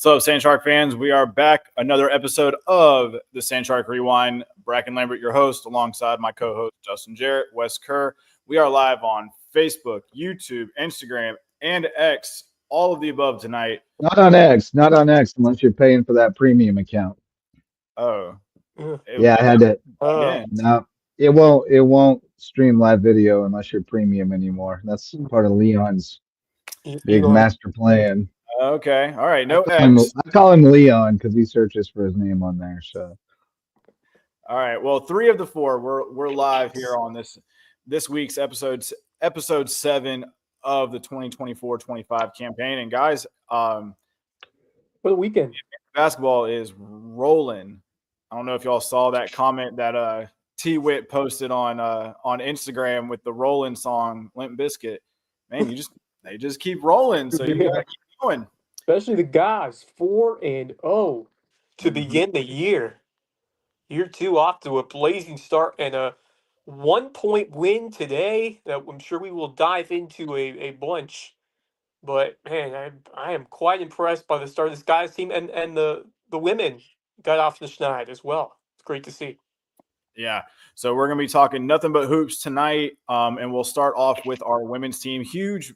What's up, Sand Shark fans? We are back. Another episode of the Sand Shark Rewind. Brackin Lambert, your host, alongside my co-host, Justin Jarrett, Wes Kerr. We are live on Facebook, YouTube, Instagram, and X. All of the above tonight. Not on X, unless you're paying for that premium account. Oh. Yeah, I had it. Again. No, it won't stream live video unless you're premium anymore. That's part of Leon's big master plan. Okay. All right. No X. X. I call him Leon because he searches for his name on there. So. All right. Well, 3 of the 4 we're live here on this week's episode 7 of the 2024-25 campaign. And guys, for the weekend, basketball is rolling. I don't know if y'all saw that comment that T-Wit posted on Instagram with the Rollin' song, Limp Bizkit. Man, they just keep rolling, so you gotta keep going. Especially the guys, 4-0 to begin the year. Year 2 off to a blazing start and a 1-point win today that I'm sure we will dive into a bunch. But man, I am quite impressed by the start of this guys team and the women got off the schneid as well. It's great to see. Yeah, so we're going to be talking nothing but hoops tonight, and we'll start off with our women's team. Huge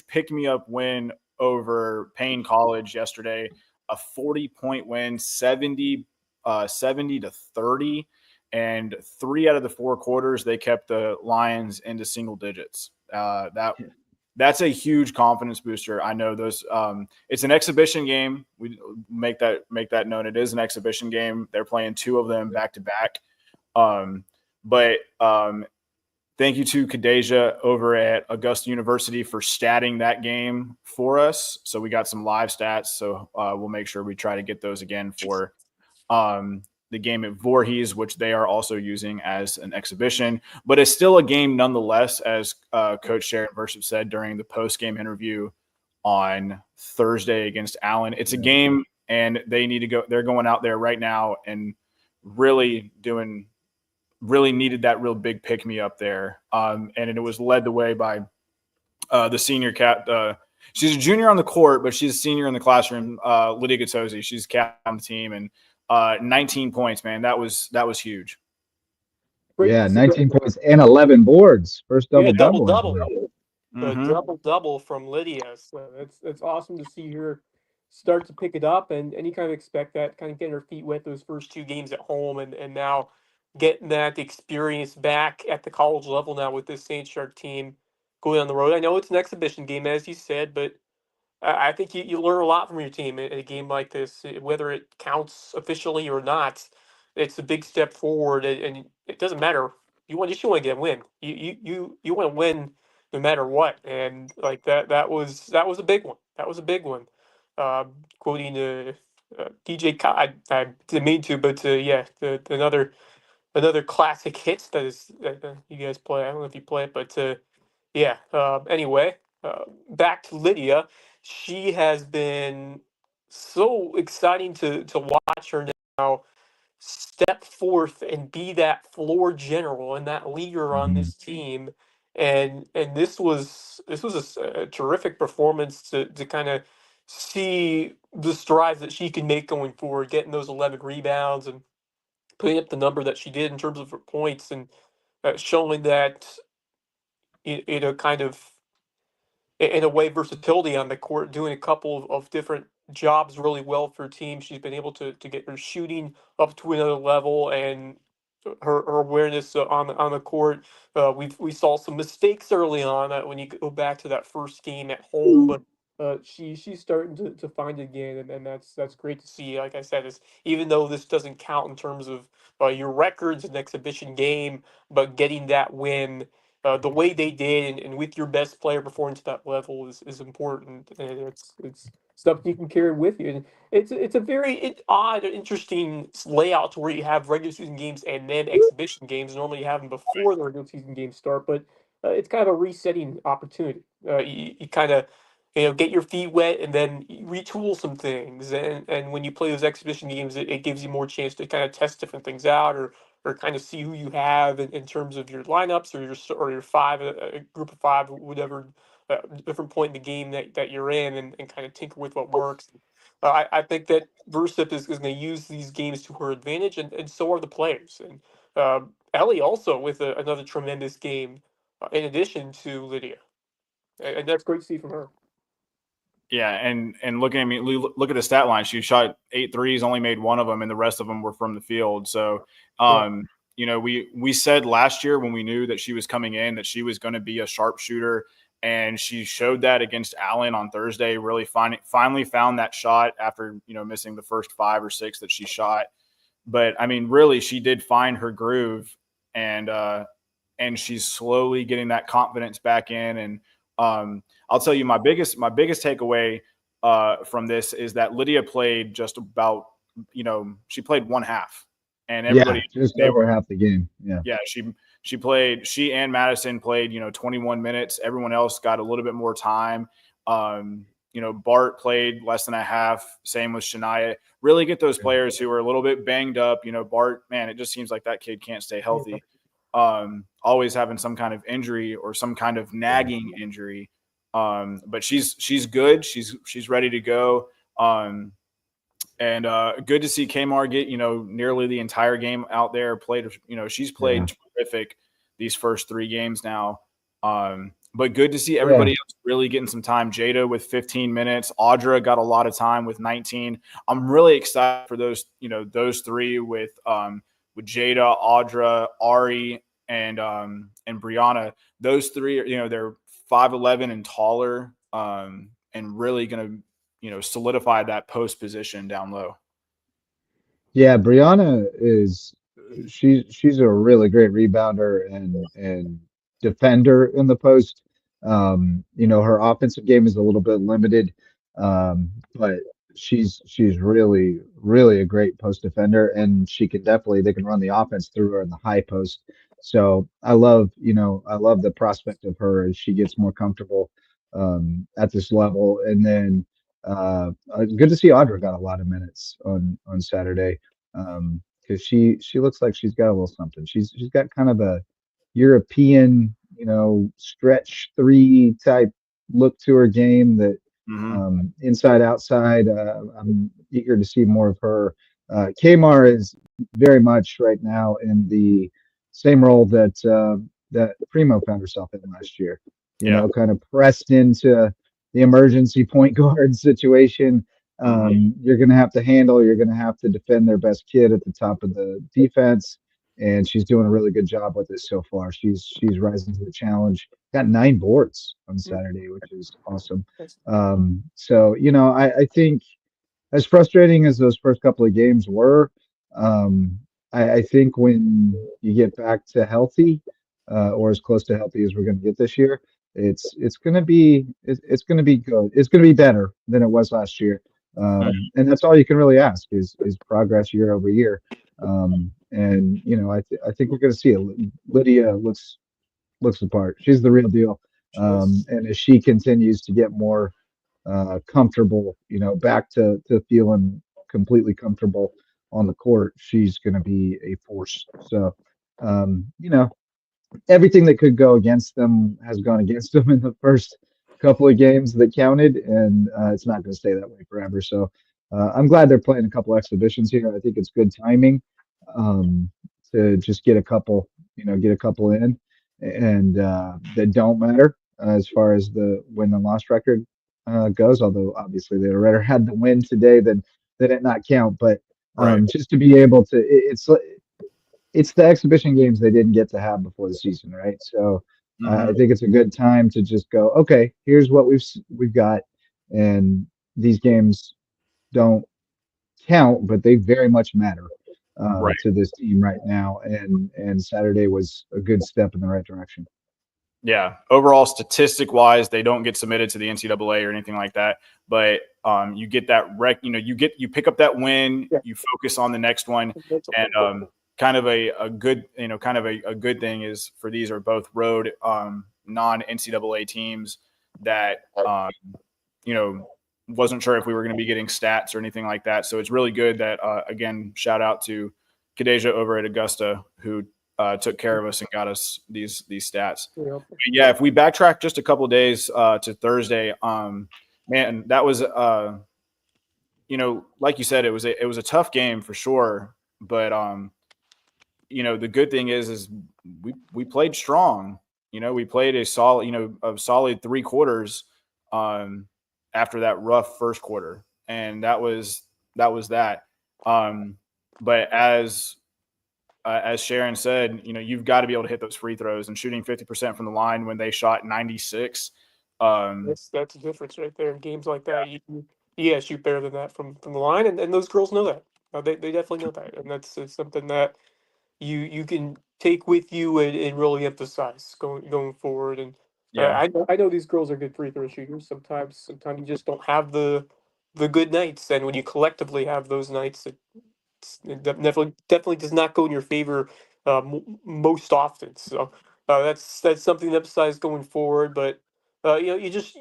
pick-me-up win over Payne College yesterday, a 40-point win, 70 to 30, and 3 out of the 4 quarters they kept the Lions into single digits. That's a huge confidence booster. I know those. It's an exhibition game. We make that known. It is an exhibition game. They're playing 2 of them back to back. But thank you to Kadeja over at Augusta University for statting that game for us. So we got some live stats. So we'll make sure we try to get those again for the game at Voorhees, which they are also using as an exhibition. But it's still a game nonetheless, as Coach Sharon Vership said during the post-game interview on Thursday against Allen. It's a game, and they need to go. They're going out there right now and really needed that real big pick me up there. And it was led the way by the senior cat. She's a junior on the court, but she's a senior in the classroom. Lydia Gattosi. She's cat on the team, and 19 points, man. That was huge. Yeah, 19 points and 11 boards. First double-double. Double from Lydia. So it's awesome to see her start to pick it up, and you kind of expect that, kind of getting her feet wet those first 2 games at home, and now getting that experience back at the college level now with this Saint Shark team going on the road. I know it's an exhibition game, as you said, but I think you learn a lot from your team in a game like this, whether it counts officially or not. It's a big step forward, and it doesn't matter. You just want to get a win. You want to win no matter what, and like that was a big one. That was a big one. Quoting DJ Kai, I didn't mean to, but another classic hits that you guys play. I don't know if you play it, but anyway, back to Lydia. She has been so exciting to watch her now step forth and be that floor general and that leader on this team. And this was a terrific performance to kind of see the strides that she can make going forward, getting those 11 rebounds and putting up the number that she did in terms of her points, and showing that kind of in a way versatility on the court, doing a couple of different jobs really well for her team. She's been able to get her shooting up to another level, and her awareness on the court. We saw some mistakes early on when you go back to that first game at home, but she's starting to find it again, and that's great to see. Like I said, is even though this doesn't count in terms of your records and exhibition game, but getting that win the way they did, and with your best player performing to that level is important, and it's stuff you can carry with you. And it's a very odd, interesting layout to where you have regular season games and then exhibition games. Normally you have them before the regular season games start, but it's kind of a resetting opportunity. You kind of get your feet wet and then retool some things. And when you play those exhibition games, it gives you more chance to kind of test different things out, or kind of see who you have in terms of your lineups or your 5, a group of 5, whatever different point in the game that you're in, and kind of tinker with what works. I think that Verstappen is going to use these games to her advantage, and so are the players. And Ellie also with another tremendous game in addition to Lydia, and that's great to see from her. Yeah, and looking at me, look at the stat line. She shot 8 threes, only made one of them, and the rest of them were from the field. So, you know, we said last year when we knew that she was coming in that she was going to be a sharpshooter, and she showed that against Allen on Thursday. Really finally found that shot after missing the first 5 or 6 that she shot. But I mean, really, she did find her groove, and she's slowly getting that confidence back in. And I'll tell you, my biggest takeaway from this is that Lydia played just about, she played one half, and everybody just over half the game. Yeah, she played. She and Madison played 21 minutes. Everyone else got a little bit more time. Bart played less than a half. Same with Shania. Really get those players who are a little bit banged up. Bart, man, it just seems like that kid can't stay healthy. Always having some kind of injury or some kind of nagging injury. But she's good. She's ready to go. And good to see Kmar get nearly the entire game out there. Played. She's played terrific these first 3 games now. But good to see everybody else really getting some time. Jada with 15 minutes. Audra got a lot of time with 19. I'm really excited for those, those 3 with Jada, Audra, Ari, and Brianna. Those 3 are, they're 5'11" and taller, and really going to, solidify that post position down low. Yeah, Brianna she's a really great rebounder and defender in the post. Her offensive game is a little bit limited, but she's really really a great post defender, and they can run the offense through her in the high post. So I love the prospect of her as she gets more comfortable at this level, and then. Good to see Audra got a lot of minutes on Saturday, because she looks like she's got a little something. She's got kind of a European, stretch 3 type look to her game that inside outside. I'm eager to see more of her. Kmar is very much right now in the same role that Primo found herself in last year. Kind of pressed into the emergency point guard situation. You're going to have to handle, you're going to have to defend their best kid at the top of the defense. And she's doing a really good job with it so far. She's rising to the challenge. Got 9 boards on Saturday, which is awesome. So, I think as frustrating as those first couple of games were, I think when you get back to healthy, or as close to healthy as we're going to get this year, it's going to be good. It's going to be better than it was last year. And that's all you can really ask is progress year over year. And I think we're going to see it. Lydia looks the part. She's the real deal. And as she continues to get more comfortable, back to feeling completely comfortable on the court, she's going to be a force. So, everything that could go against them has gone against them in the first couple of games that counted, and it's not going to stay that way forever. So I'm glad they're playing a couple exhibitions here. I think it's good timing to just get a couple in, and that don't matter as far as the win and loss record goes. Although obviously they'd rather had the win today than it not count. But just to be able to, it's the exhibition games they didn't get to have before the season, right? So I think it's a good time to just go, okay, here's what we've got, and these games don't count, but they very much matter to this team right now. And Saturday was a good step in the right direction. Yeah. Overall, statistic wise, they don't get submitted to the NCAA or anything like that. But you get that you pick up that win, you focus on the next one, and kind of a good, a good thing is for these are both road non-NCAA teams that wasn't sure if we were going to be getting stats or anything like that. So it's really good that again, shout out to Kadeja over at Augusta, who took care of us and got us these stats. Yep. But yeah, if we backtrack just a couple days to Thursday, man, that was like you said, it was a tough game for sure. But the good thing is we played strong. We played a solid 3 quarters after that rough first quarter, and that was that. But as Sharon said, you've got to be able to hit those free throws, and shooting 50% from the line when they shot 96. That's the difference right there in games like that. You shoot better than that from the line, and those girls know that. They definitely know that, and that's something that you can take with you and really emphasize going forward. And Yeah, I know these girls are good free throw shooters. Sometimes you just don't have the good nights, and when you collectively have those nights, it definitely does not go in your favor most often. So that's something to emphasize going forward. But you just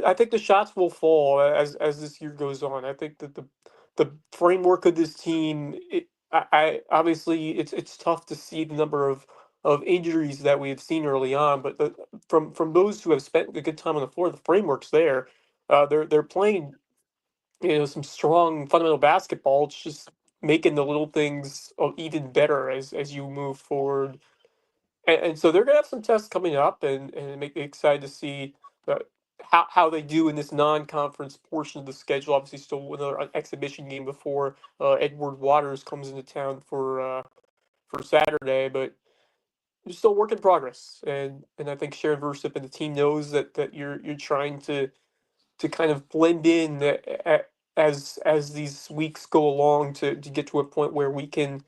I think the shots will fall as this year goes on. I think that the framework of this team, I obviously it's tough to see the number of injuries that we have seen early on, but from those who have spent a good time on the floor, the framework's there. They're playing some strong fundamental basketball. It's just making the little things even better as you move forward. And so they're gonna have some tests coming up, and make me excited to see uh, how they do in this non-conference portion of the schedule. Obviously, still another exhibition game before Edward Waters comes into town for Saturday, but it's still work in progress. And I think Sharon Versup and the team knows that you're trying to kind of blend in as these weeks go along to get to a point where we can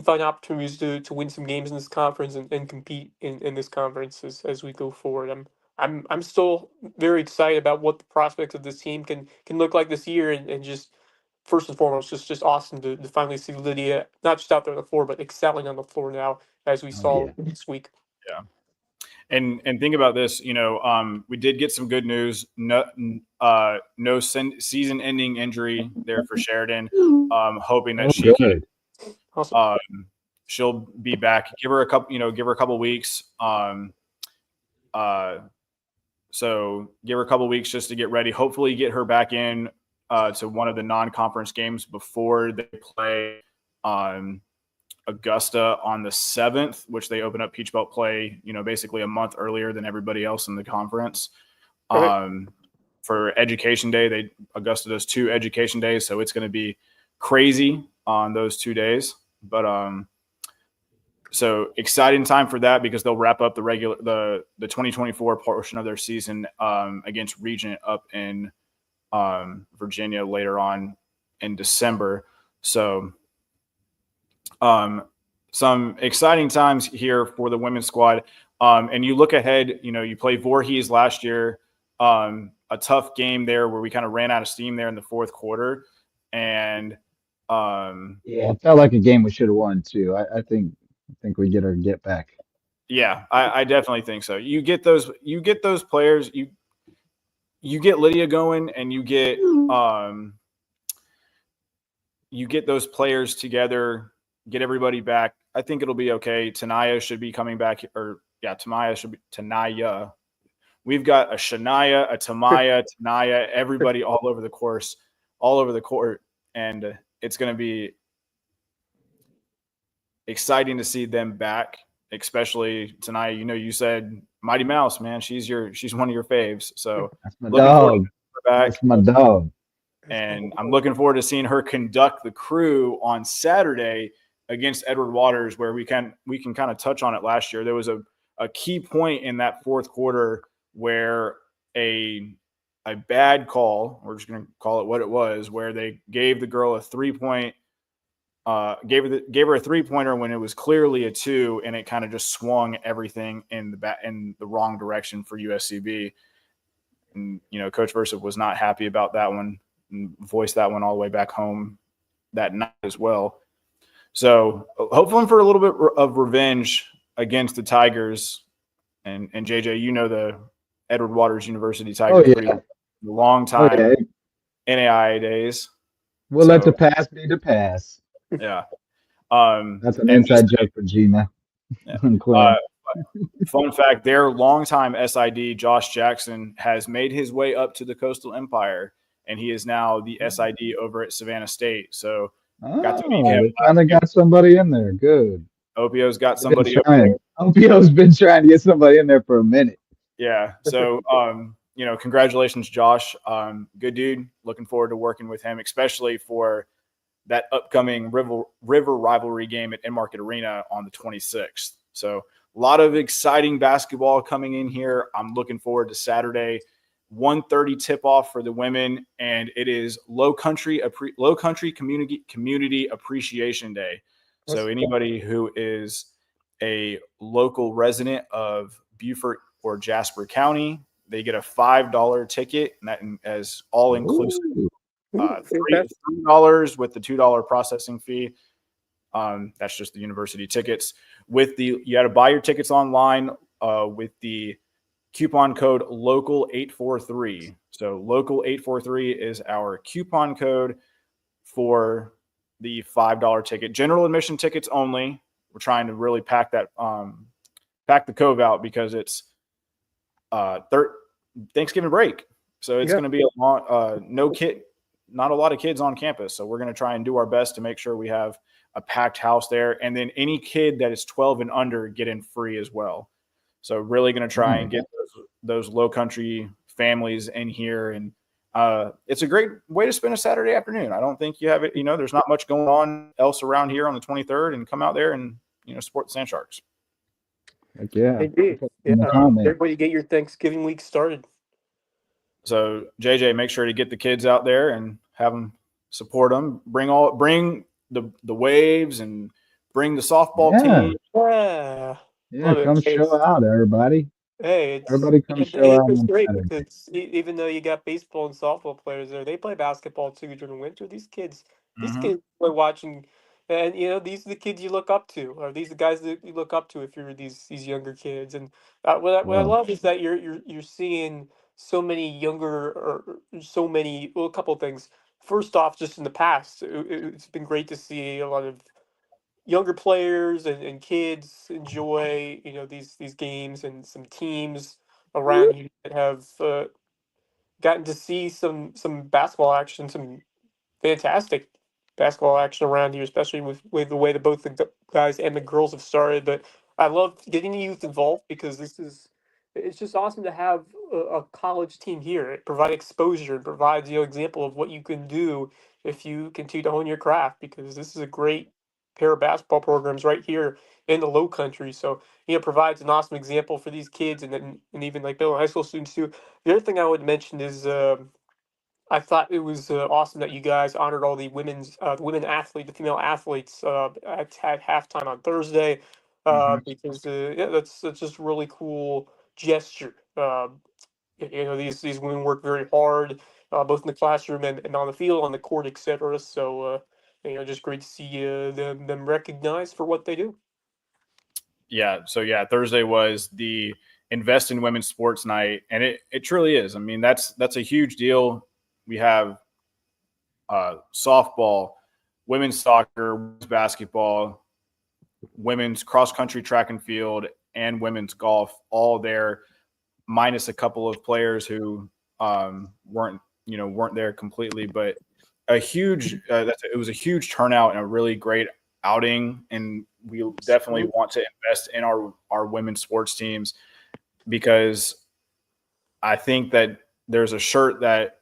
find opportunities to win some games in this conference and compete in this conference as we go forward. I'm still very excited about what the prospects of this team can look like this year, and just first and foremost just awesome to finally see Lydia not just out there on the floor but excelling on the floor now as we Oh, saw yeah. this week. yeah. And think about this, we did get some good news. No, season-ending injury there for Sheridan. Hoping that Oh, she can, good. Awesome. she'll be back. Give her a couple weeks. So give her a couple weeks just to get ready. Hopefully, get her back in to one of the non-conference games before they play Augusta on the 7th, which they open up Peach Belt play, basically a month earlier than everybody else in the conference. Okay. For Education Day, Augusta does 2 Education Days, so it's going to be crazy on those 2 days. But so exciting time for that because they'll wrap up the 2024 portion of their season against Regent up in Virginia later on in December. So some exciting times here for the women's squad. And you look ahead, you play Voorhees last year, a tough game there where we kind of ran out of steam there in the fourth quarter. And Yeah, it felt like a game we should have won too. I think we get our get back. yeah, I definitely think so. You get those players, you get Lydia going, and you get those players together, get everybody back. I think it'll be okay. Tanaya should be coming back, Tanaya. We've got a Shania, a Tamaya, Tanaya, everybody all over the court, and it's going to be exciting to see them back, especially Tanaya. You said Mighty Mouse, man. She's one of your faves. So That's my dog. That's my dog. And I'm looking forward to seeing her conduct the crew on Saturday against Edward Waters, where we can kind of touch on it last year. There was a key point in that fourth quarter where a bad call, we're just going to call it what it was, where they gave the girl a 3-point, gave her a 3-pointer when it was clearly a 2, and it kind of just swung everything in the wrong direction for USCB. And Coach Versup was not happy about that one and voiced that one all the way back home that night as well. So hopefully for a little bit of revenge against the Tigers. And JJ, the Edward Waters University Tigers pretty long time, NAIA days. We'll let the pass be the pass. Yeah. That's an inside joke for Gina. Yeah. Uh, Unclaimed. Fun fact: their longtime SID Josh Jackson has made his way up to the Coastal Empire, and he is now the SID over at Savannah State. So got to meet Oh, him they last finally year. got somebody in there. Good. Opio's got They've been somebody over there. trying. OPO's been trying to get somebody in there for a minute. Yeah. So, congratulations, Josh. Good dude. Looking forward to working with him, especially for that upcoming river rivalry game at Market Arena on the 26th. So, a lot of exciting basketball coming in here. I'm looking forward to Saturday, 1:30 tip off for the women, and it is Low Country Community Appreciation Day. So anybody who is a local resident of Beaufort or Jasper County, they get a $5 ticket, and that as all inclusive. Ooh. $3 with the $2 processing fee. That's just the university tickets. You got to buy your tickets online with the coupon code local843. So local843 is our coupon code for the $5 ticket. General admission tickets only. We're trying to really pack the cove out because it's Thanksgiving break. So it's going to be a long, not a lot of kids on campus. So we're going to try and do our best to make sure we have a packed house there. And then any kid that is 12 and under get in free as well. So really going to try and get those low country families in here. And it's a great way to spend a Saturday afternoon. I don't think you have it, there's not much going on else around here on the 23rd, and come out there and, support the Sand Sharks. Heck yeah. Indeed. Yeah. Everybody get your Thanksgiving week started. So JJ, make sure to get the kids out there and have them support them. Bring the waves and bring the softball team. Yeah, come show out, everybody. Hey, Everybody come show out it's on great Saturday. because even though you got baseball and softball players there, they play basketball too during the winter. These kids play watching, and these are the kids you look up to, or these are the guys that you look up to if you're these younger kids. And what I love is that you're seeing so many younger, or so many, well, a couple of things. First off, just in the past, it's been great to see a lot of younger players and kids enjoy these games, and some teams around you that have gotten to see some basketball action, some fantastic basketball action around here, especially with the way that both the guys and the girls have started. But I love getting the youth involved because it's just awesome to have a college team here. It provides exposure and provides example of what you can do if you continue to hone your craft, because this is a great pair of basketball programs right here in the Low Country. So it provides an awesome example for these kids, and even like middle and high school students too. The other thing I would mention is I thought it was awesome that you guys honored all the women the female athletes at halftime on Thursday, because that's just a really cool gesture. These women work very hard, both in the classroom and on the field, on the court, etc. So just great to see them recognized for what they do. Yeah. So Thursday was the Invest in Women's Sports Night, and it truly is. I mean, that's a huge deal. We have softball, women's soccer, women's basketball, women's cross country, track and field, and women's golf all there, minus a couple of players who weren't there completely. But it was a huge turnout and a really great outing, and we definitely want to invest in our women's sports teams, because I think that there's a shirt that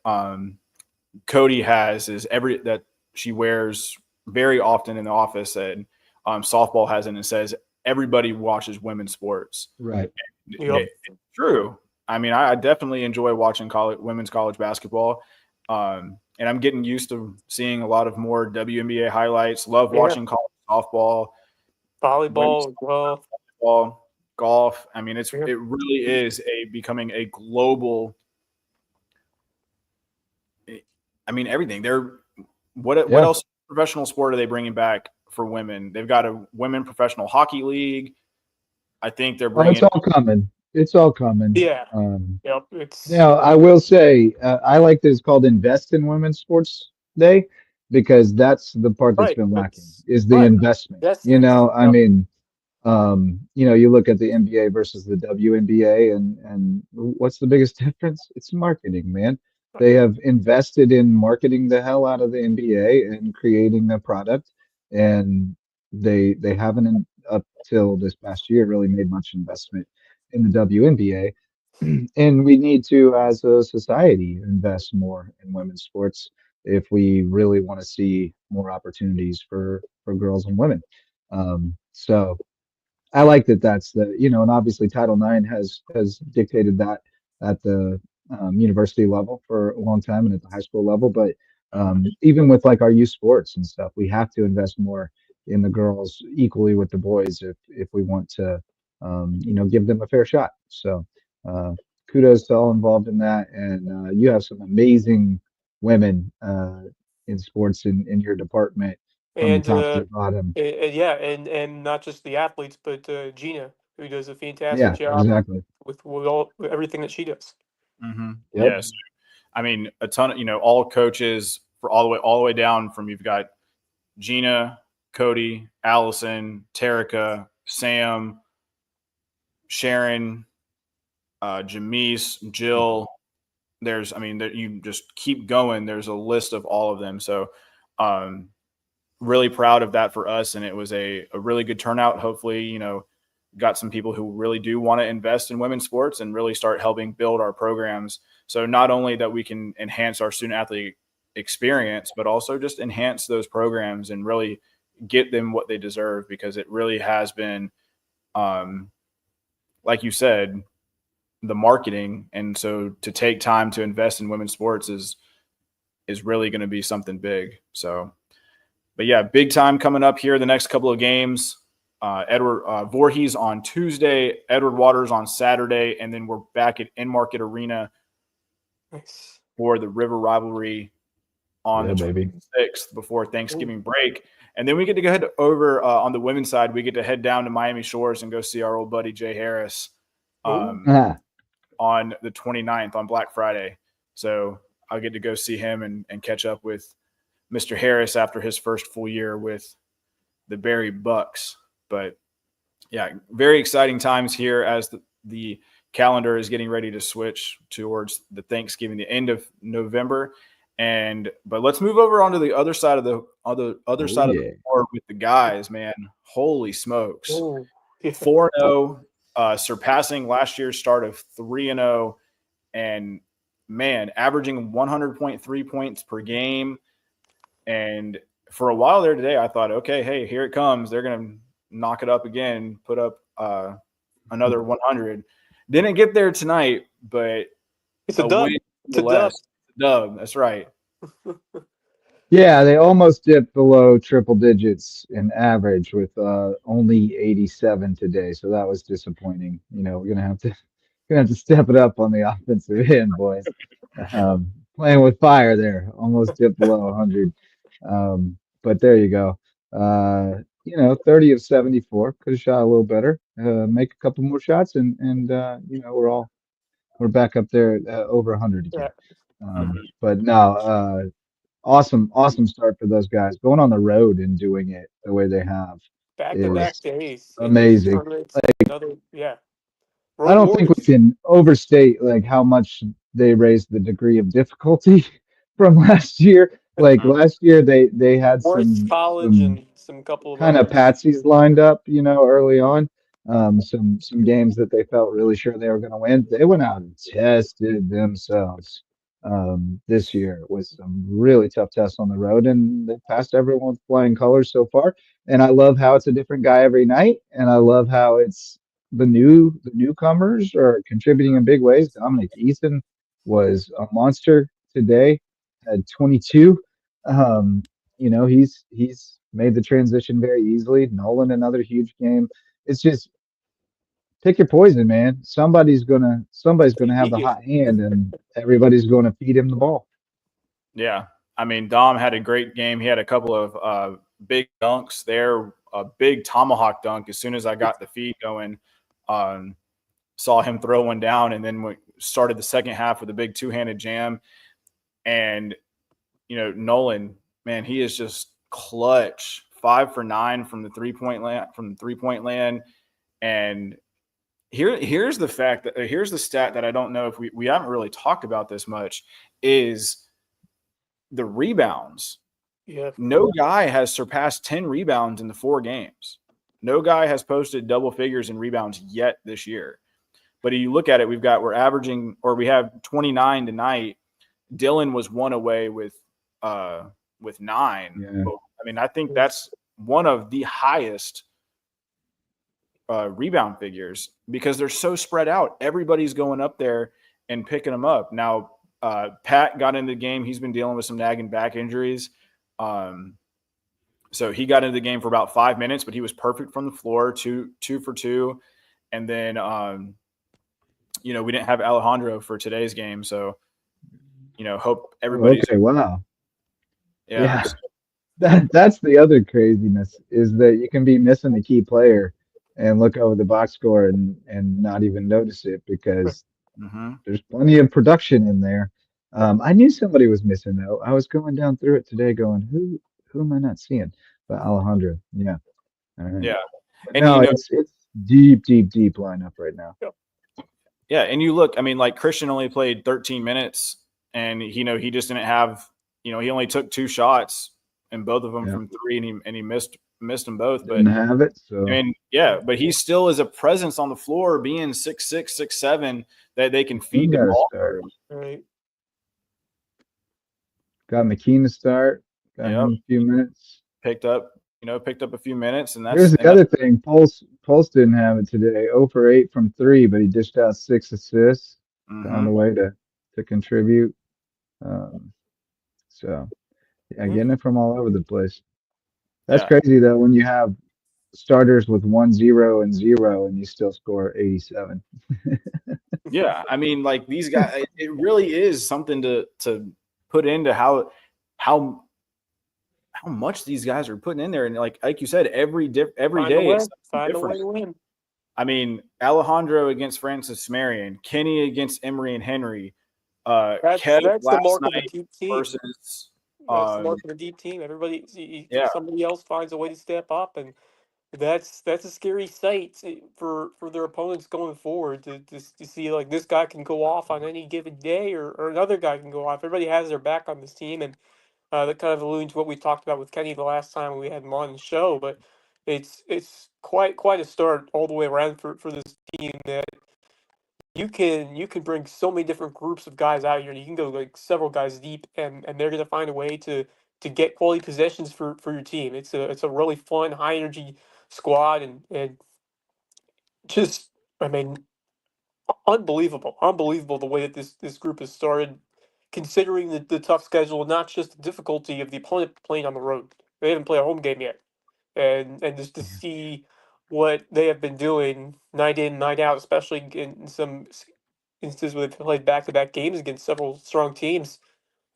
Cody has that she wears very often in the office, and softball has it, and it says everybody watches women's sports. Right. It's true. I mean, I definitely enjoy watching women's college basketball. And I'm getting used to seeing a lot of more WNBA highlights. Love watching college softball, volleyball, golf. I mean, it really is becoming a global. I mean, everything. What else professional sport are they bringing back for women? They've got a women professional hockey league. I think they're bringing. It's all coming. It's all coming. Yeah. I will say I like that it's called Invest in Women's Sports Day, because that's the part that's been lacking, is the investment. I mean, You look at the NBA versus the WNBA, and what's the biggest difference? It's marketing, man. They have invested in marketing the hell out of the NBA and creating a product, and they haven't up till this past year really made much investment in the WNBA. And we need to, as a society, invest more in women's sports if we really want to see more opportunities for girls and women. So I like that that's and obviously Title IX has dictated that at the university level for a long time and at the high school level. But even with like our youth sports and stuff, we have to invest more in the girls equally with the boys if we want to, give them a fair shot. So kudos to all involved in that. And you have some amazing women in sports in your department from the And top to the bottom. yeah, and not just the athletes, but Gina, who does a fantastic Yeah, job exactly. with everything that she does. Yep. Yes. I mean, a ton of, all coaches for all the way down from you've got Gina, Cody, Allison, Terica, Sam, Sharon, Jamise, Jill. You just keep going. There's a list of all of them. So, really proud of that for us. And it was a really good turnout. Hopefully, got some people who really do want to invest in women's sports and really start helping build our programs. So not only that we can enhance our student athlete experience, but also just enhance those programs and really get them what they deserve, because it really has been, like you said, the marketing. And so to take time to invest in women's sports is really going to be something big. So, but yeah, big time coming up here the next couple of games. Edward Voorhees on Tuesday, Edward Waters on Saturday, and then we're back at In-Market Arena Nice. for the River Rivalry on the baby. 26th before Thanksgiving break. And then we get to go head over on the women's side. We get to head down to Miami Shores and go see our old buddy Jay Harris on the 29th on Black Friday. So I'll get to go see him and catch up with Mr. Harris after his first full year with the Berry Bucks. But yeah, very exciting times here as the calendar is getting ready to switch towards the Thanksgiving, the end of November. But let's move over onto the other side of the side of the board with the guys, man. Holy smokes. 4-0, surpassing last year's start of 3-0, and man, averaging 100.3 points per game. And for a while there today, I thought, okay, hey, here it comes. They're going to knock it up again, put up another 100. Didn't get there tonight, but it's a dub. It's a dub. Dub. That's right. Yeah, they almost dipped below triple digits in average with only 87 today, so that was disappointing. We're gonna have to step it up on the offensive end, boys. Playing with fire there, almost dipped below 100. But there you go. 30 of 74. Could have shot a little better. Make a couple more shots, and we're back up there over 100 again. But no, awesome start for those guys. Going on the road and doing it the way they have Back-to-back days. Amazing. I don't think we can overstate like how much they raised the degree of difficulty from last year. Like last year, they had Forest College and some couple of kind of others. patsies lined up, early on. Some games that they felt really sure they were going to win. They went out and tested themselves this year with some really tough tests on the road, and they passed everyone with flying colors so far. And I love how it's a different guy every night, and I love how it's the newcomers are contributing in big ways. Dominic Eason was a monster today, had 22. He's made the transition very easily. Nolan, another huge game. It's just pick your poison, man. Somebody's gonna have the hot hand, and everybody's gonna feed him the ball. Yeah, I mean, Dom had a great game. He had a couple of big dunks there. A big tomahawk dunk as soon as I got the feed going. Saw him throw one down, and then we started the second half with a big two-handed jam. And Nolan, man, he is just clutch 5 for 9 from the 3-point land. And here's the stat that I don't know if we haven't really talked about this much is the rebounds. Yeah. No guy has surpassed 10 rebounds in the 4 games. No guy has posted double figures in rebounds yet this year. But you look at it, we have 29 tonight. Dylan was 1 away with 9. Yeah. But, I mean, I think that's one of the highest rebound figures because they're so spread out. Everybody's going up there and picking them up. Now, Pat got into the game. He's been dealing with some nagging back injuries. So he got into the game for about 5 minutes, but he was perfect from the floor, two for 2. And then, we didn't have Alejandro for today's game. So, hope everybody's okay. Wow. Yeah. That's the other craziness is that you can be missing a key player and look over the box score and not even notice it because there's plenty of production in there. I knew somebody was missing though. I was going down through it today going, who am I not seeing? But Alejandro. Yeah. All right. Yeah. But And no, it's deep lineup right now. Yeah. And you look, I mean, like Christian only played 13 minutes and he just didn't have, he only took 2 shots and both of them from 3 and he missed them both. Didn't have it. So I mean, but he still is a presence on the floor being 6'6", 6'7", that they can feed the ball through. Right. Got McKean to start. Got him a few minutes. Picked up a few minutes, and here's the other thing. Pulse didn't have it today. 0 for 8 from 3, but he dished out 6 assists. Found a way to contribute. So getting it from all over the place. That's crazy though when you have starters with 1-0 and 0 and you still score 87. Yeah, I mean, like these guys, it really is something to put into how much these guys are putting in there, and like you said, every day it's different. I mean, Alejandro against Francis Marion, Kenny against Emery and Henry. That's the mark of a deep team. Versus, that's the mark of a deep team. Somebody else finds a way to step up, and that's a scary sight for their opponents going forward to see like this guy can go off on any given day or another guy can go off. Everybody has their back on this team, and that kind of alluding to what we talked about with Kenny the last time we had him on the show. But it's quite a start all the way around for this team that you can bring so many different groups of guys out here. You can go like several guys deep, and they're going to find a way to get quality possessions for your team. It's a really fun, high energy squad, and just I mean, unbelievable the way that this group has started. Considering the tough schedule, not just the difficulty of the opponent playing on the road. They haven't played a home game yet, and just to see what they have been doing night in, night out, especially in some instances where they've played back-to-back games against several strong teams.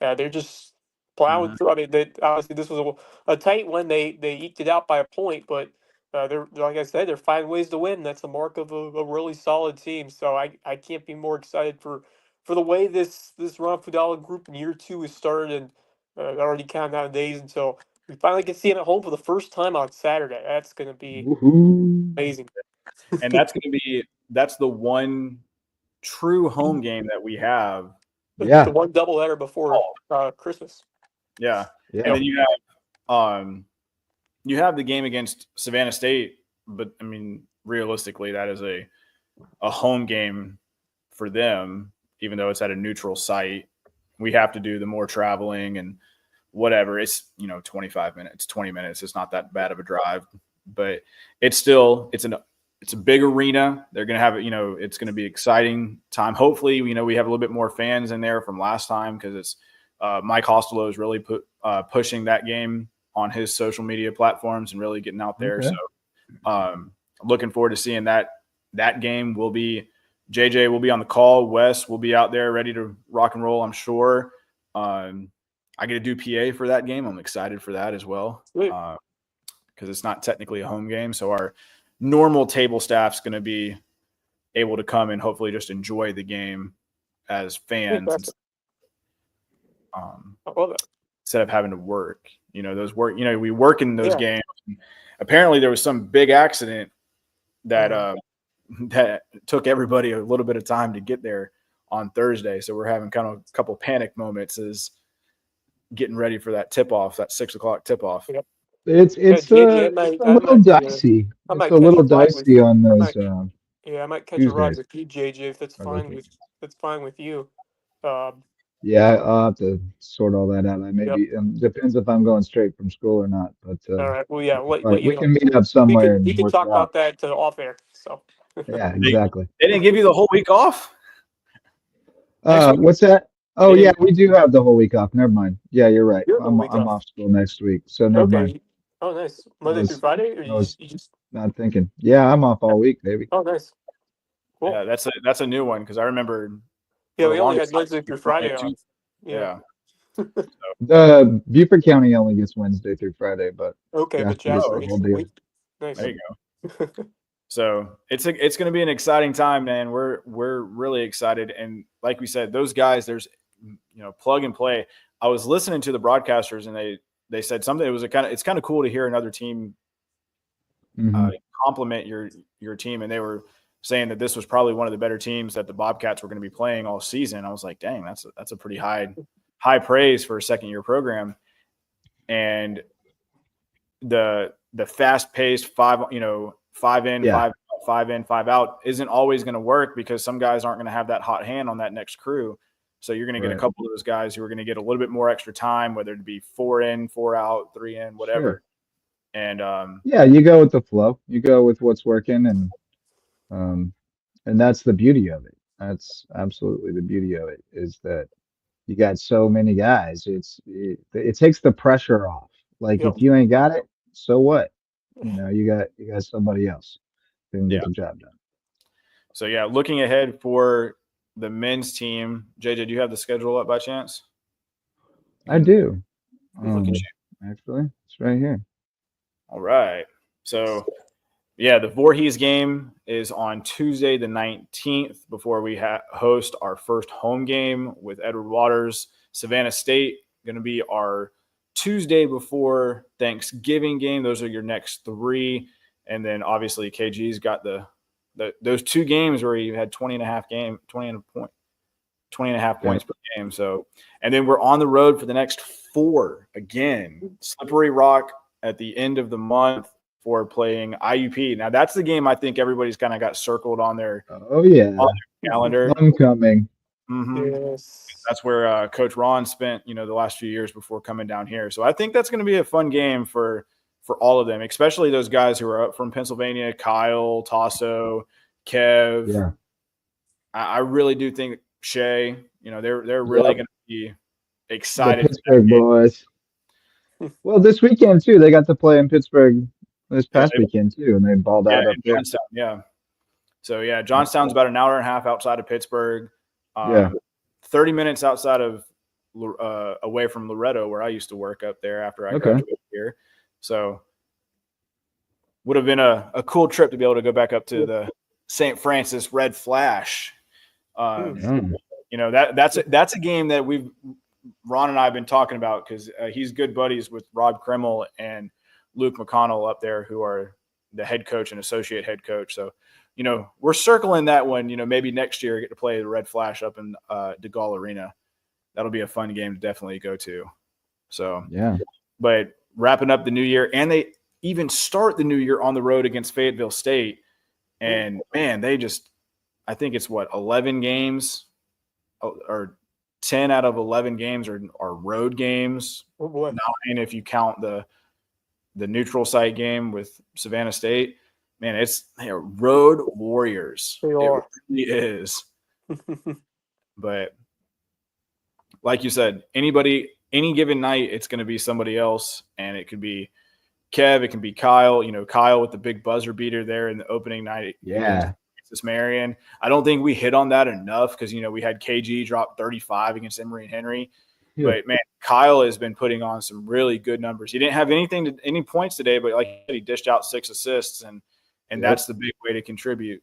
They're just plowing through. I mean, obviously this was a tight one. They eked it out by a point, but they're like I said, they're finding ways to win. That's the mark of a really solid team. So I can't be more excited for the way this Ron Fudala group in year 2 is started, and already counting down days until we finally get to see him at home for the first time on Saturday. That's going to be amazing. And that's the one true home game that we have. Yeah, the one doubleheader before Christmas. Yeah, and then you have the game against Savannah State, but I mean, realistically, that is a home game for them, even though it's at a neutral site. We have to do the more traveling and whatever. It's 25 minutes, 20 minutes. It's not that bad of a drive, but it's a big arena. They're going to have it, it's going to be exciting time. Hopefully, we have a little bit more fans in there from last time because it's Mike Costello is really pushing that game on his social media platforms and really getting out there. Okay. So looking forward to seeing that game. JJ will be on the call. Wes will be out there ready to rock and roll, I'm sure. I get to do PA for that game. I'm excited for that as well because it's not technically a home game. So our normal table staff's going to be able to come and hopefully just enjoy the game as fans. I love it. Instead of having to work, we work in those games. apparently there was some big accident that Mm-hmm. that took everybody a little bit of time to get there on Thursday. So we're having kind of a couple panic moments as getting ready for that tip off, that 6 o'clock tip off. Yep. It's Yeah, it's JJ, uh it's a little dicey. I It's might a catch a little ride with. dicey on I those might. Yeah, I might catch a ride Tuesdays. with you, JJ, if that's Or fine with. vacations. That's fine with you. Um. Yeah, I'll have to sort all that out. I Yep. maybe depends if I'm going straight from school or not. But All right. Well, yeah. Let you we know. can meet up We somewhere can and we can work talk it out. about that off air. So. Yeah, They, exactly. they didn't give you the whole week off next week. What's that? Oh They yeah, didn't. we do have the whole week off. Never mind. Yeah, you're right. You're the week I'm off. off school next week, so never mind. Okay. Oh, nice. I Monday through was Friday, or I was you just. not thinking. Yeah, I'm off all week, baby. Oh, nice. Cool. Yeah, that's a new one because I remember Yeah, for the we only longest had time Wednesday we through were only Friday at off. two. Yeah. Yeah. The Beaufort County only gets Wednesday through Friday, but Okay, but Jasper gets Oh, Jasper the gets whole the deal. week. Nice. there you go. So it's going to be an exciting time, man. We're really excited, and like we said, those guys, there's plug and play. I was listening to the broadcasters, and they said something. It's kind of cool to hear another team Hmm. compliment your team, and they were saying that this was probably one of the better teams that the Bobcats were going to be playing all season. I was like, dang, that's a pretty high praise for a second year program, and the fast paced five in, Yeah, five in, five out isn't always going to work because some guys aren't going to have that hot hand on that next crew. So you're going to get a right. couple of those guys who are going to get a little bit more extra time, whether it be 4 in, 4 out, 3 in, Sure. whatever. And Yeah, you go with the flow. You go with what's working, um, and that's the beauty of it. That's absolutely the beauty of it is that you got so many guys. It takes the pressure off. Like Yep. if you ain't got it, so what? You got somebody else who can get yeah. the job done. So yeah, looking ahead for the men's team, JJ, do you have the schedule up by chance? I do. Look at you. Actually, it's right here. All right. So yeah, the Voorhees game is on Tuesday the 19th before we host our first home game with Edward Waters. Savannah State going to be our Tuesday before Thanksgiving game. Those are your next three. And then obviously KG's got those two games where you had 20 and a half Yeah. points per game. So, and then we're on the road for the next four again. Slippery Rock at the end of the month for playing IUP. Now that's the game I think everybody's kind of got circled on their Oh yeah. calendar. Homecoming. Mm-hmm. Yes. That's where Coach Ron spent the last few years before coming down here. So I think that's going to be a fun game for all of them, especially those guys who are up from Pennsylvania: Kyle, Tasso, Kev. Yeah. I really do think Shea. They're really Yep. going to be The excited. Pittsburgh boys. Well, this weekend too, they got to play in Pittsburgh this Yeah, past weekend too, and they balled yeah, out up in there. Johnstown. Yeah. So yeah, Johnstown's about an hour and a half outside of Pittsburgh. Yeah. 30 minutes outside of away from Loretto, where I used to work up there after I Okay. graduated here. So would have been a cool trip to be able to go back up to the St. Francis Red Flash. Mm. That's a game that Ron and I have been talking about because he's good buddies with Rob Kremel and Luke McConnell up there, who are the head coach and associate head coach. So, we're circling that one. Maybe next year get to play the Red Flash up in DeGaulle Arena. That'll be a fun game to definitely go to. So, Yeah. but wrapping up the new year, and they even start the new year on the road against Fayetteville State. And man, I think it's 11 games or 10 out of 11 games are road games. Oh boy. 9 if you count the neutral site game with Savannah State. Man, they are road warriors. They are. It really is. But like you said, any given night, it's going to be somebody else, and it could be Kev, it can be Kyle. Kyle with the big buzzer beater there in the opening night. Yeah. This Marion. I don't think we hit on that enough because we had KG drop 35 against Emory and Henry. Yeah. But man, Kyle has been putting on some really good numbers. He didn't have any points today, but like he dished out 6 assists, and that's the big way to contribute.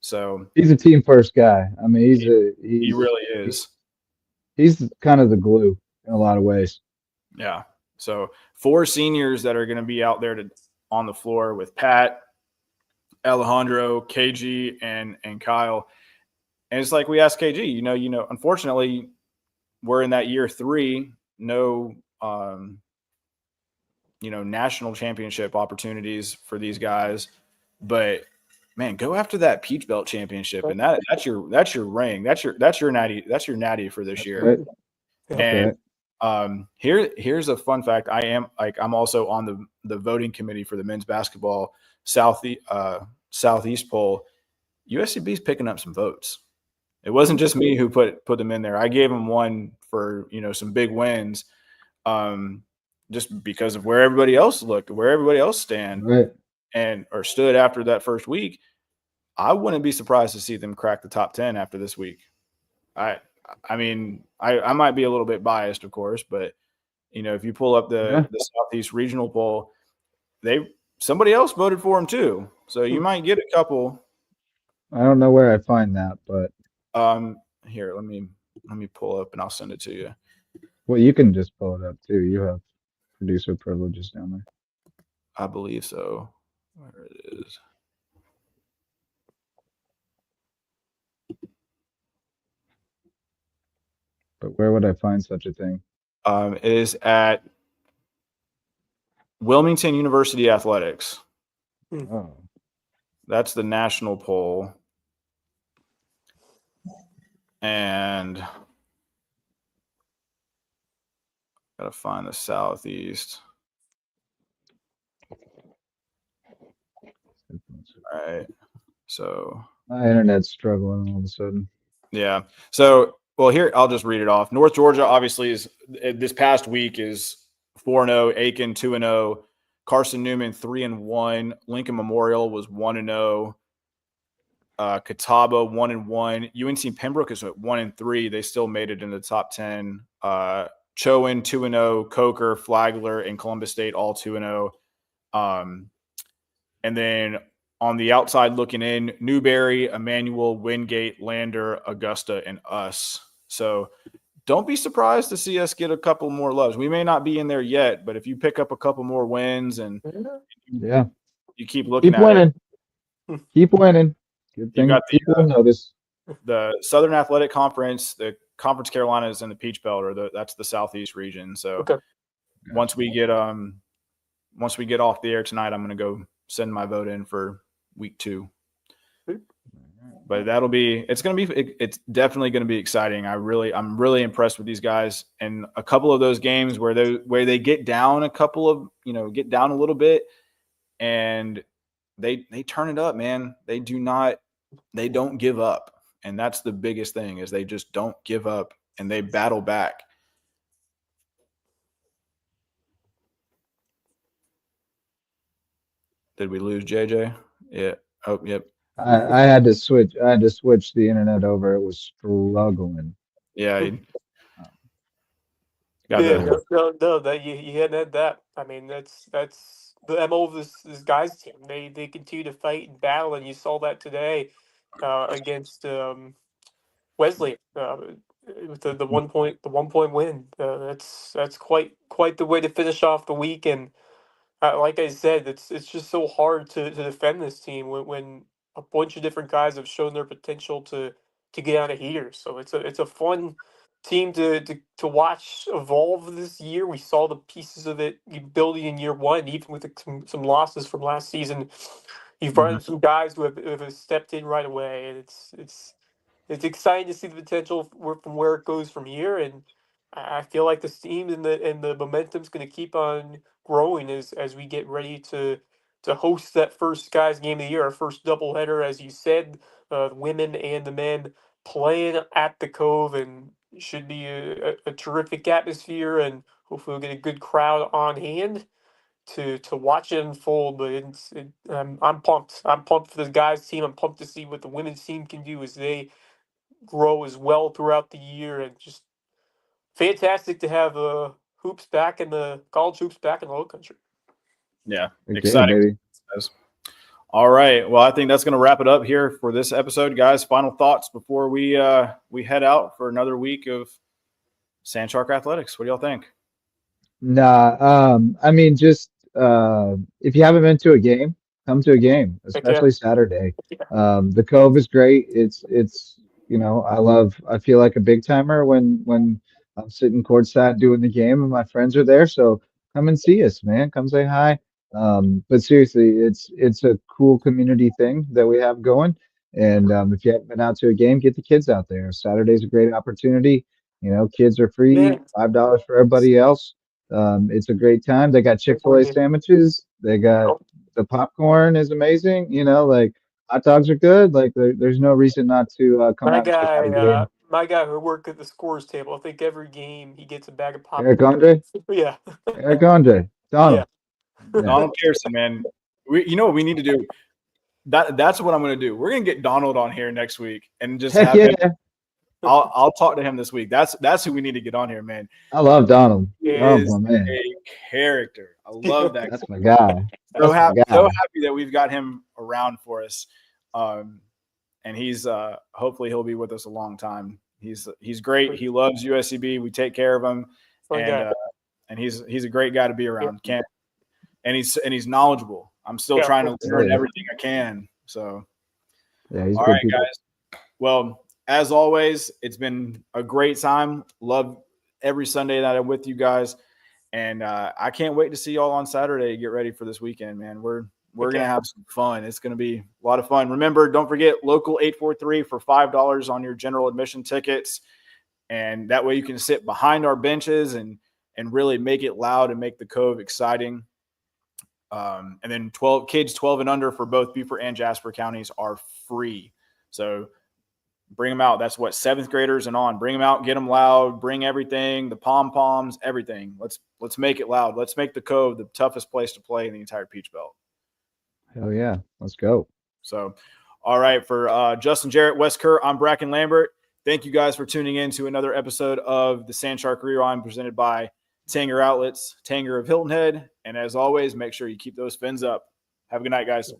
So he's a team first guy. I mean, he really is. He's kind of the glue in a lot of ways. Yeah. So 4 seniors that are going to be out there on the floor with Pat, Alejandro, KG, and Kyle. And it's like we asked KG, unfortunately, we're in that year 3, no national championship opportunities for these guys, but man, go after that Peach Belt championship, and that's your ring, that's your natty for this year. Right. And right. Here's a fun fact. I'm also on the voting committee for the men's basketball Southeast poll. USCB's picking up some votes. It wasn't just me who put them in there. I gave them one for some big wins, just because of where everybody else looked, where everybody else stand, Right. or stood after that first week. I wouldn't be surprised to see them crack the top 10 after this week. I might be a little bit biased, of course, but if you pull up the Southeast Regional poll, somebody else voted for them too, so you might get a couple. I don't know where I find that, but here, let me pull up and I'll send it to you. well, you can just pull it up too. You have producer privileges down there. I believe so. Where it is. But where would I find such a thing? It is at Wilmington University Athletics. Oh. That's the national poll. And gotta find the Southeast. All right. So my internet's struggling all of a sudden. Yeah. So, well, here I'll just read it off. North Georgia obviously is this past week is 4-0, Aiken 2-0, Carson Newman 3-1, Lincoln Memorial was 1-0, Catawba 1-1, UNC Pembroke is at 1-3. They still made it in the top 10. Chowan 2-0, Coker, Flagler, and Columbus State all 2-0. And then on the outside looking in, Newberry, Emmanuel, Wingate, Lander, Augusta, and us. So don't be surprised to see us get a couple more loves. We may not be in there yet, but if you pick up a couple more wins and you keep looking at winning. It. Keep winning. Good thing people will notice. The Southern Athletic Conference, the Conference Carolinas, and the Peach Belt that's the Southeast region. So once we get off the air tonight, I'm going to go send my vote in for week 2. But it's definitely going to be exciting. I'm really impressed with these guys, and a couple of those games where they get down get down a little bit, and they turn it up, man. They don't give up, and that's the biggest thing is they just don't give up and they battle back. Did we lose JJ? Yeah. Oh, yep. I had to switch. I had to switch the internet over. It was struggling. Yeah. That you hadn't had that. I mean, that's the MO of this guys team. They continue to fight and battle, and you saw that today against Wesley with the 1 point win. That's quite the way to finish off the week. And like I said, it's just so hard to defend this team when a bunch of different guys have shown their potential to get out of here. So it's a fun team to watch evolve this year. We saw the pieces of it building in year 1, even with some losses from last season. You've brought in some guys who have stepped in right away, and it's exciting to see the potential from where it goes from here. And I feel like the steam and the momentum's going to keep on growing as we get ready to host that first guys game of the year, our first doubleheader, as you said, the women and the men playing at the Cove, and it should be a terrific atmosphere, and hopefully we'll get a good crowd on hand to watch it unfold. But I'm pumped. I'm pumped for the guys team. I'm pumped to see what the women's team can do as they grow as well throughout the year, and just fantastic to have hoops back in the college hoops back in the Low Country. Yeah, exciting. Baby. All right. Well, I think that's going to wrap it up here for this episode, guys. Final thoughts before we head out for another week of Sandshark Athletics. What do y'all think? Nah, I mean, just if you haven't been to a game, come to a game, Heck yeah. especially Saturday. The Cove is great. It's I feel like a big timer when I'm sitting courtside doing the game and my friends are there. So come and see us, man. Come say hi. But seriously, it's a cool community thing that we have going. And if you haven't been out to a game, get the kids out there. Saturday's a great opportunity. Kids are free, Man, $5 for everybody else. It's a great time. They got Chick-fil-A sandwiches. They got the popcorn is amazing. Like hot dogs are good. Like there's no reason not to come out and check out a game. my guy who worked at the scores table, I think every game he gets a bag of Eric popcorn. Andre, Yeah. Eric Andre, Yeah. Donald. Yeah. Donald Pearson, man. You know what we need to do? That's what I'm going to do. We're going to get Donald on here next week and just Heck have him. yeah. I'll talk to him this week. That's who we need to get on here, man. I love Donald. He Donald's is my man. a character. I love that. That's my guy. So That's my so guy. happy that we've got him around for us. And he's hopefully he'll be with us a long time. He's great. He loves USCB. We take care of him, and he's a great guy to be around. And he's knowledgeable. I'm still trying to learn everything I can. So yeah, he's all good right, people. guys. Well, as always, it's been a great time. Love every Sunday that I'm with you guys, and I can't wait to see y'all on Saturday. Get ready for this weekend, man. We're gonna have some fun. It's gonna be a lot of fun. Remember, don't forget local 843 for $5 on your general admission tickets, and that way you can sit behind our benches and really make it loud and make the Cove exciting. And then 12 and under for both Beaufort and Jasper counties are free. So bring them out. That's what 7th graders and on. Bring them out, get them loud, bring everything, the pom-poms, everything. Let's make it loud. Let's make the Cove the toughest place to play in the entire Peach Belt. Hell yeah. Let's go. So, all right, for Justin Jarrett, Wes Kerr, I'm Brackin Lambert. Thank you guys for tuning in to another episode of the Sand Shark Rewind presented by Tanger Outlets, Tanger of Hilton Head. And as always, make sure you keep those fins up. Have a good night, guys.